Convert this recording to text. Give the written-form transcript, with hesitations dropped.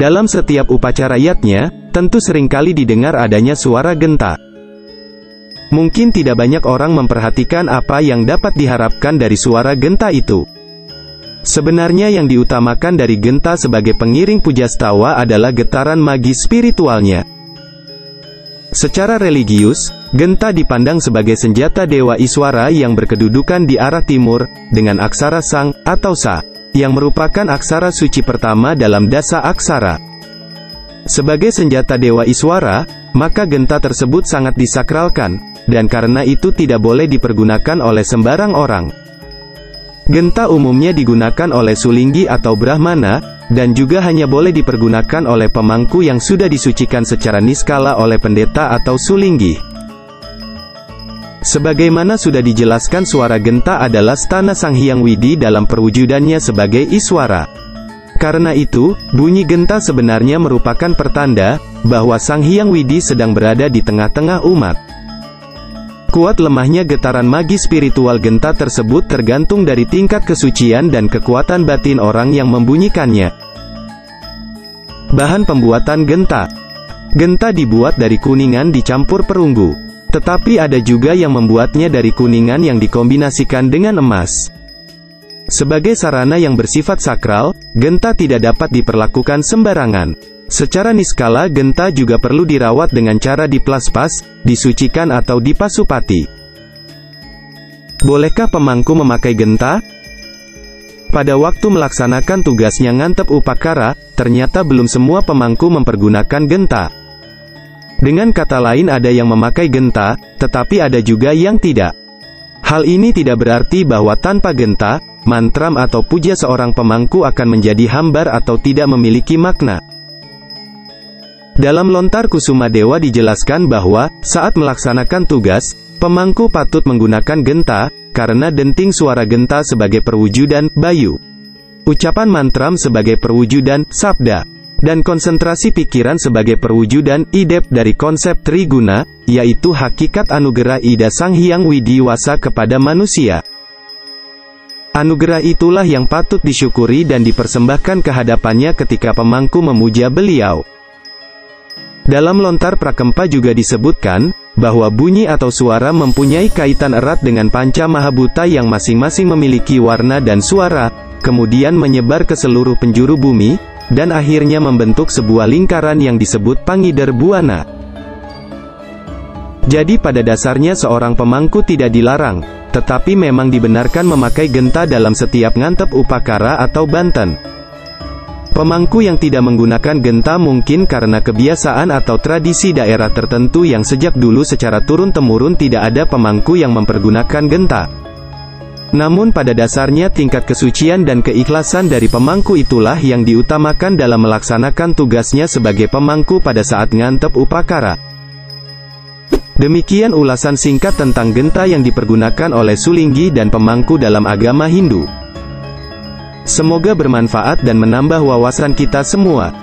Dalam setiap upacara yatnya, tentu seringkali didengar adanya suara genta. Mungkin tidak banyak orang memperhatikan apa yang dapat diharapkan dari suara genta itu. Sebenarnya yang diutamakan dari genta sebagai pengiring pujastawa adalah getaran magis spiritualnya. Secara religius, genta dipandang sebagai senjata Dewa Iswara yang berkedudukan di arah timur, dengan aksara Sang, atau Sa, yang merupakan aksara suci pertama dalam dasa aksara. Sebagai senjata Dewa Iswara, maka genta tersebut sangat disakralkan, dan karena itu tidak boleh dipergunakan oleh sembarang orang. Genta umumnya digunakan oleh sulinggi atau brahmana, dan juga hanya boleh dipergunakan oleh pemangku yang sudah disucikan secara niskala oleh pendeta atau sulinggi. Sebagaimana sudah dijelaskan, suara genta adalah stana Sang Hyang Widi dalam perwujudannya sebagai Iswara. Karena itu, bunyi genta sebenarnya merupakan pertanda bahwa Sang Hyang Widi sedang berada di tengah-tengah umat. Kuat lemahnya getaran magis spiritual genta tersebut tergantung dari tingkat kesucian dan kekuatan batin orang yang membunyikannya. Bahan pembuatan genta. Genta dibuat dari kuningan dicampur perunggu. Tetapi ada juga yang membuatnya dari kuningan yang dikombinasikan dengan emas. Sebagai sarana yang bersifat sakral, genta tidak dapat diperlakukan sembarangan. Secara niskala, genta juga perlu dirawat dengan cara diplaspas, disucikan atau dipasupati. Bolehkah pemangku memakai genta? Pada waktu melaksanakan tugasnya ngantep upakara, ternyata belum semua pemangku mempergunakan genta. Dengan kata lain, ada yang memakai genta, tetapi ada juga yang tidak. Hal ini tidak berarti bahwa tanpa genta, mantram atau puja seorang pemangku akan menjadi hambar atau tidak memiliki makna. Dalam Lontar Kusuma Dewa dijelaskan bahwa, saat melaksanakan tugas, pemangku patut menggunakan genta, karena denting suara genta sebagai perwujudan bayu, ucapan mantram sebagai perwujudan sabda, dan konsentrasi pikiran sebagai perwujudan idep dari konsep triguna, yaitu hakikat anugerah Ida Sang Hyang Widiwasa kepada manusia. Anugerah itulah yang patut disyukuri dan dipersembahkan kehadapannya ketika pemangku memuja beliau. Dalam Lontar Prakempa juga disebutkan, bahwa bunyi atau suara mempunyai kaitan erat dengan panca mahabhuta yang masing-masing memiliki warna dan suara, kemudian menyebar ke seluruh penjuru bumi, dan akhirnya membentuk sebuah lingkaran yang disebut Pangider Buana. Jadi pada dasarnya seorang pemangku tidak dilarang, tetapi memang dibenarkan memakai genta dalam setiap ngantep upakara atau banten. Pemangku yang tidak menggunakan genta mungkin karena kebiasaan atau tradisi daerah tertentu yang sejak dulu secara turun-temurun tidak ada pemangku yang mempergunakan genta. Namun pada dasarnya tingkat kesucian dan keikhlasan dari pemangku itulah yang diutamakan dalam melaksanakan tugasnya sebagai pemangku pada saat ngantep upakara. Demikian ulasan singkat tentang genta yang dipergunakan oleh sulinggi dan pemangku dalam agama Hindu. Semoga bermanfaat dan menambah wawasan kita semua.